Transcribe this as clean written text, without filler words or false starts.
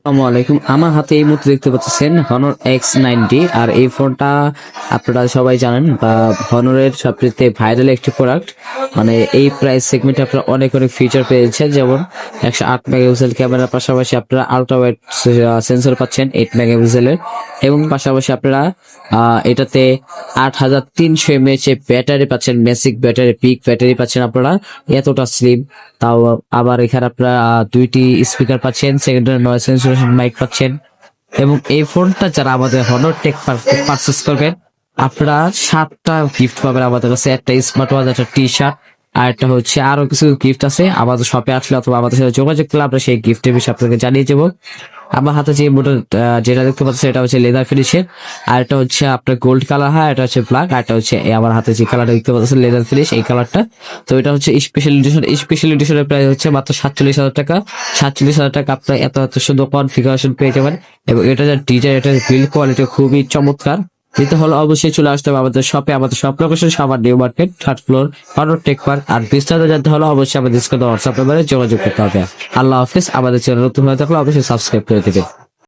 আসসালামু আলাইকুম। আমার হাতে এই মুহূর্তে দেখতে পাচ্ছেন হনর X90, আর এই ফোনটা আপনারা সবাই জানেন বা হনরের সবচেয়ে ভাইরাল একটি প্রোডাক্ট। মানে এই প্রাইস সেগমেন্টে আপনারা অনেক অনেক ফিচার পেয়েছেন, যেমন 108 মেগাপিক্সেল ক্যামেরার পাশাপাশি আপনারা আলট্রা ওয়াইড সেন্সর পাচ্ছেন 8 মেগাপিক্সেলের, এবং পাশাপাশি আপনারা এটাতে 8300 mAh ব্যাটারি পাচ্ছেন, মেসিক ব্যাটারি, পিক ব্যাটারি পাচ্ছেন আপনারা। এতটা স্লিম, তাও আবার এখানে আপনারা দুইটি স্পিকার পাচ্ছেন, সেকেন্ডারি নয়েজ ক্যান্সেলেশন মাইক পাচ্ছেন। এবং এই ফোনটা যারা আমাদের হনর টেক পারচেস করবেন, আপনারা 7টা গিফট পাবেন আমাদের কাছে। একটা স্মার্ট ওয়াচ, একটা টি শার্ট, আর একটা হচ্ছে আরো কিছু গিফট আছে। আমাদের শপে আসলে অথবা আমাদের সাথে যোগাযোগ করলে আমরা সেই গিফটের বিষয়ে আপনাকে জানিয়ে দেবো। আমার হাতে যে মোটর যেটা দেখতে পাচ্ছেন এটা হচ্ছে লেদার ফিনিশের, আর এটা হচ্ছে আপনার গোল্ড কালার হয়, এটা হচ্ছে ব্ল্যাক, আর এটা হচ্ছে আমার হাতে যে কালারটা দেখতে পাচ্ছেন লেদার ফিনিশ, এই কালারটা। তো এটা হচ্ছে স্পেশাল এডিশন। স্পেশাল এডিশনের প্রাইস হচ্ছে মাত্র 47,000 টাকা। 47,000 টাকা আপনার এত এত সুন্দর কনফিগারেশন পেয়ে যাবেন, এবং এটা যে ডিজাইন, এটা বিল্ড কোয়ালিটি খুবই চমৎকার। নিতে হলে অবশ্যই চলে আসতে হবে আমাদের শপে। আমাদের shop location Savar new market, 3rd floor, Honor Tech Park. আর বিস্তারিত জানতে হলে অবশ্যই আমাদের স্ক্রিনে হোয়াটসঅ্যাপ নাম্বারে যোগাযোগ করতে হবে। আল্লাহ হাফিজ। আমাদের চ্যানেল নতুন হয়ে থাকলে অবশ্যই সাবস্ক্রাইব করে দেবেন।